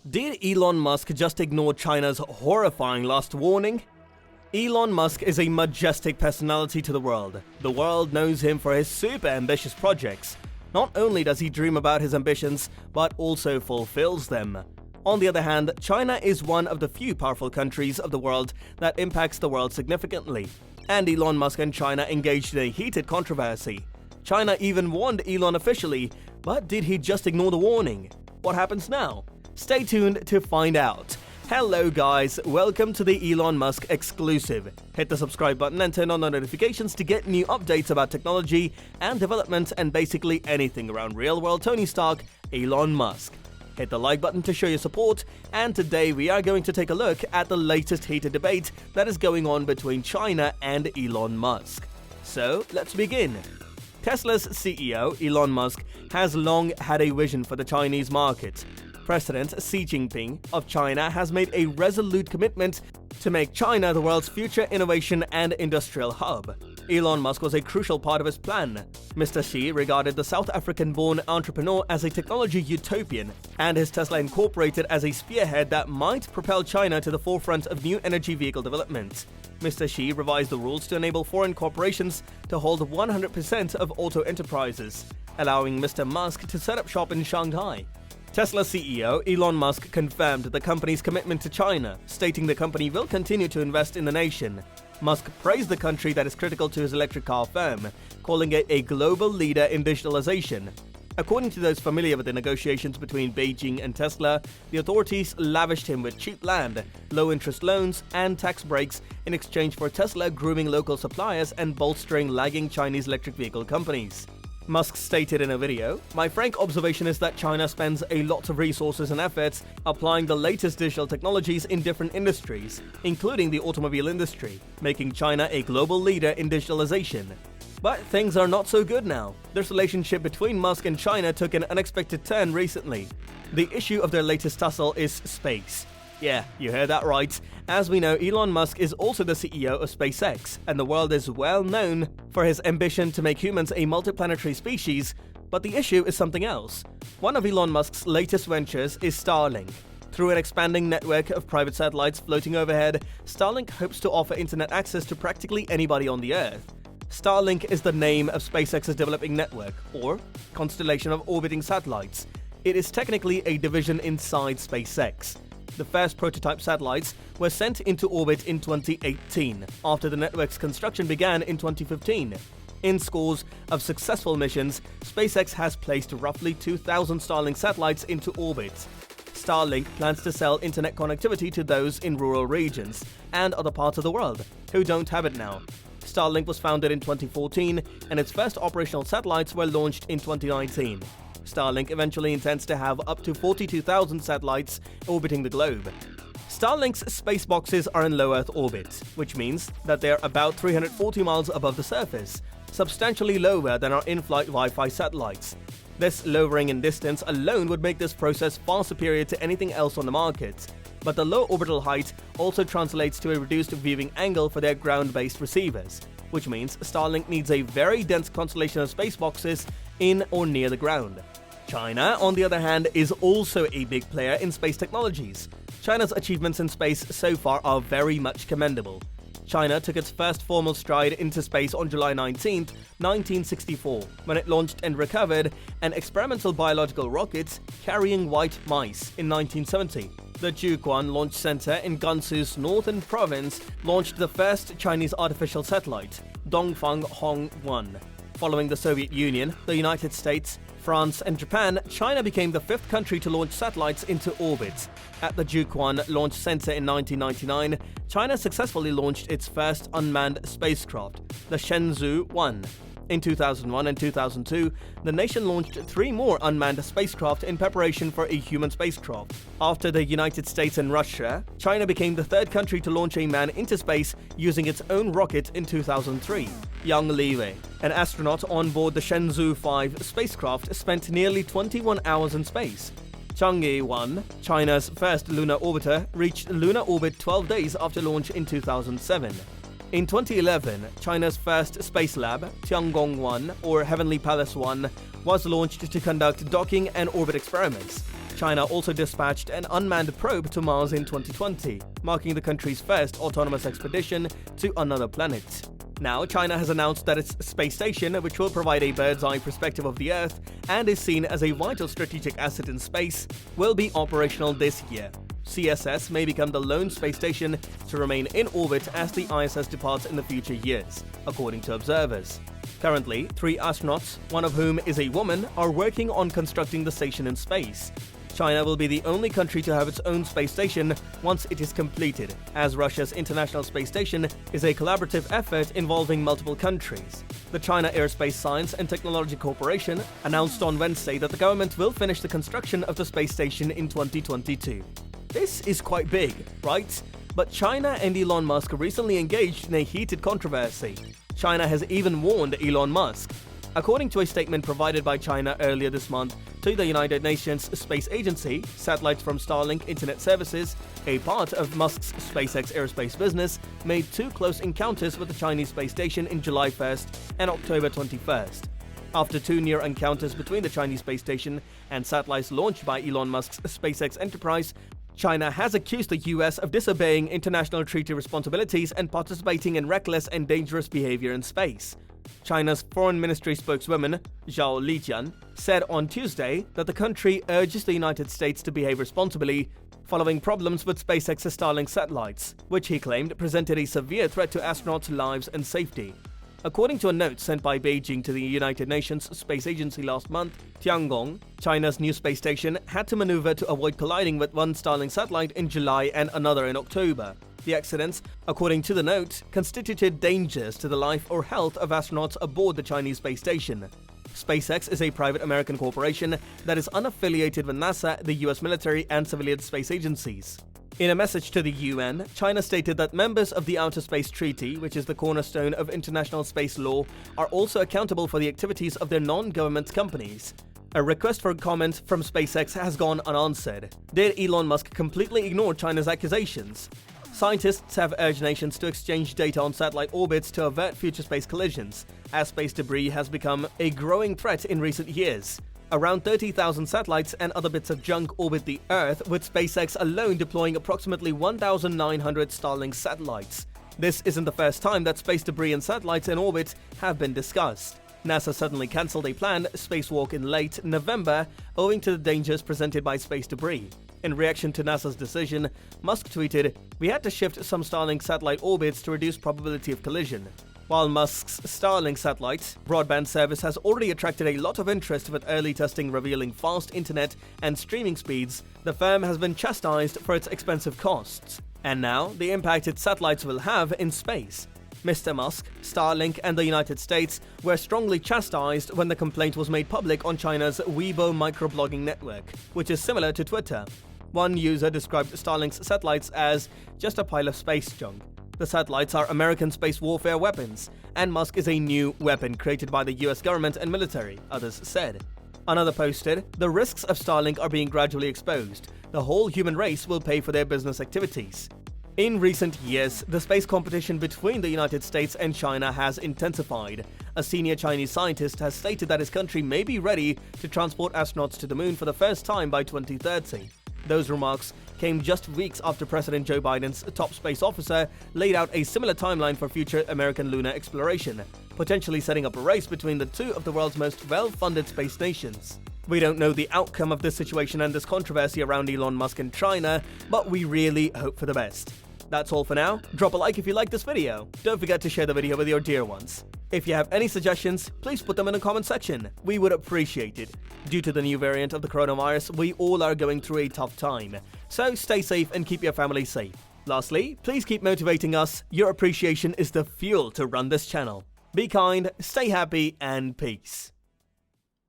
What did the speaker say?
Did Elon Musk just ignore China's horrifying last warning? Elon Musk is a majestic personality to the world. The world knows him for his super ambitious projects. Not only does he dream about his ambitions, but also fulfills them. On the other hand, China is one of the few powerful countries of the world that impacts the world significantly. And Elon Musk and China engaged in a heated controversy. China even warned Elon officially, but did he just ignore the warning? What happens now? Stay tuned to find out. Hello guys, welcome to the Elon Musk exclusive. Hit the subscribe button and turn on the notifications to get new updates about technology and development and basically anything around real-world Tony Stark, Elon Musk. Hit the like button to show your support, and today we are going to take a look at the latest heated debate that is going on between China and Elon Musk. So, let's begin. Tesla's CEO, Elon Musk, has long had a vision for the Chinese market. President Xi Jinping of China has made a resolute commitment to make China the world's future innovation and industrial hub. Elon Musk was a crucial part of his plan. Mr. Xi regarded the South African-born entrepreneur as a technology utopian, and his Tesla Incorporated as a spearhead that might propel China to the forefront of new energy vehicle development. Mr. Xi revised the rules to enable foreign corporations to hold 100% of auto enterprises, allowing Mr. Musk to set up shop in Shanghai. Tesla CEO Elon Musk confirmed the company's commitment to China, stating the company will continue to invest in the nation. Musk praised the country that is critical to his electric car firm, calling it a global leader in digitalization. According to those familiar with the negotiations between Beijing and Tesla, the authorities lavished him with cheap land, low-interest loans, and tax breaks in exchange for Tesla grooming local suppliers and bolstering lagging Chinese electric vehicle companies. Musk stated in a video, "My frank observation is that China spends a lot of resources and efforts applying the latest digital technologies in different industries, including the automobile industry, making China a global leader in digitalization." But things are not so good now. This relationship between Musk and China took an unexpected turn recently. The issue of their latest tussle is space. Yeah, you heard that right. As we know, Elon Musk is also the CEO of SpaceX, and the world is well known for his ambition to make humans a multiplanetary species, but the issue is something else. One of Elon Musk's latest ventures is Starlink. Through an expanding network of private satellites floating overhead, Starlink hopes to offer internet access to practically anybody on the Earth. Starlink is the name of SpaceX's developing network, or constellation of orbiting satellites. It is technically a division inside SpaceX. The first prototype satellites were sent into orbit in 2018, after the network's construction began in 2015. In scores of successful missions, SpaceX has placed roughly 2,000 Starlink satellites into orbit. Starlink plans to sell internet connectivity to those in rural regions and other parts of the world who don't have it now. Starlink was founded in 2014, and its first operational satellites were launched in 2019. Starlink eventually intends to have up to 42,000 satellites orbiting the globe. Starlink's space boxes are in low Earth orbit, which means that they are about 340 miles above the surface, substantially lower than our in-flight Wi-Fi satellites. This lowering in distance alone would make this process far superior to anything else on the market. But the low orbital height also translates to a reduced viewing angle for their ground-based receivers, which means Starlink needs a very dense constellation of space boxes in or near the ground. China, on the other hand, is also a big player in space technologies. China's achievements in space so far are very much commendable. China took its first formal stride into space on July 19, 1964, when it launched and recovered an experimental biological rocket carrying white mice in 1970. The Jiuquan Launch Center in Gansu's northern province launched the first Chinese artificial satellite, Dongfang Hong-1. Following the Soviet Union, the United States, France, and Japan, China became the fifth country to launch satellites into orbit. At the Jiuquan Launch Center in 1999, China successfully launched its first unmanned spacecraft, the Shenzhou-1. In 2001 and 2002, the nation launched 3 more unmanned spacecraft in preparation for a human spacecraft. After the United States and Russia, China became the third country to launch a man into space using its own rocket in 2003. Yang Liwei, an astronaut on board the Shenzhou-5 spacecraft, spent nearly 21 hours in space. Chang'e-1, China's first lunar orbiter, reached lunar orbit 12 days after launch in 2007. In 2011, China's first space lab, Tiangong-1 or Heavenly Palace 1, was launched to conduct docking and orbit experiments. China also dispatched an unmanned probe to Mars in 2020, marking the country's first autonomous expedition to another planet. Now, China has announced that its space station, which will provide a bird's-eye perspective of the Earth and is seen as a vital strategic asset in space, will be operational this year. CSS may become the lone space station to remain in orbit as the ISS departs in the future years, according to observers. Currently, 3 astronauts, one of whom is a woman, are working on constructing the station in space. China will be the only country to have its own space station once it is completed, as Russia's International Space Station is a collaborative effort involving multiple countries. The China Aerospace Science and Technology Corporation announced on Wednesday that the government will finish the construction of the space station in 2022. This is quite big, right? But China and Elon Musk recently engaged in a heated controversy. China has even warned Elon Musk. According to a statement provided by China earlier this month to the United Nations Space Agency, satellites from Starlink Internet Services, a part of Musk's SpaceX aerospace business, made 2 close encounters with the Chinese space station in July 1st and October 21st. After 2 near encounters between the Chinese space station and satellites launched by Elon Musk's SpaceX enterprise, China has accused the US of disobeying international treaty responsibilities and participating in reckless and dangerous behavior in space. China's Foreign Ministry spokeswoman, Zhao Lijian, said on Tuesday that the country urges the United States to behave responsibly following problems with SpaceX's Starlink satellites, which he claimed presented a severe threat to astronauts' lives and safety. According to a note sent by Beijing to the United Nations Space Agency last month, Tiangong, China's new space station, had to maneuver to avoid colliding with one Starlink satellite in July and another in October. The accidents, according to the note, constituted dangers to the life or health of astronauts aboard the Chinese space station. SpaceX is a private American corporation that is unaffiliated with NASA, the US military, and civilian space agencies. In a message to the UN, China stated that members of the Outer Space Treaty, which is the cornerstone of international space law, are also accountable for the activities of their non-government companies. A request for comment from SpaceX has gone unanswered. Did Elon Musk completely ignore China's accusations? Scientists have urged nations to exchange data on satellite orbits to avert future space collisions, as space debris has become a growing threat in recent years. Around 30,000 satellites and other bits of junk orbit the Earth, with SpaceX alone deploying approximately 1,900 Starlink satellites. This isn't the first time that space debris and satellites in orbit have been discussed. NASA suddenly cancelled a planned spacewalk in late November owing to the dangers presented by space debris. In reaction to NASA's decision, Musk tweeted, "We had to shift some Starlink satellite orbits to reduce probability of collision." While Musk's Starlink satellite broadband service has already attracted a lot of interest with early testing revealing fast internet and streaming speeds, the firm has been chastised for its expensive costs. And now, the impact its satellites will have in space. Mr. Musk, Starlink, and the United States were strongly chastised when the complaint was made public on China's Weibo microblogging network, which is similar to Twitter. One user described Starlink's satellites as just a pile of space junk. The satellites are American space warfare weapons, and Musk is a new weapon created by the US government and military, others said. Another posted, "The risks of Starlink are being gradually exposed. The whole human race will pay for their business activities." In recent years, the space competition between the United States and China has intensified. A senior Chinese scientist has stated that his country may be ready to transport astronauts to the moon for the first time by 2030. Those remarks came just weeks after President Joe Biden's top space officer laid out a similar timeline for future American lunar exploration, potentially setting up a race between the 2 of the world's most well-funded space nations. We don't know the outcome of this situation and this controversy around Elon Musk and China, but we really hope for the best. That's all for now. Drop a like if you like this video. Don't forget to share the video with your dear ones. If you have any suggestions, please put them in the comment section. We would appreciate it. Due to the new variant of the coronavirus, we all are going through a tough time. So stay safe and keep your family safe. Lastly, please keep motivating us. Your appreciation is the fuel to run this channel. Be kind, stay happy, and peace.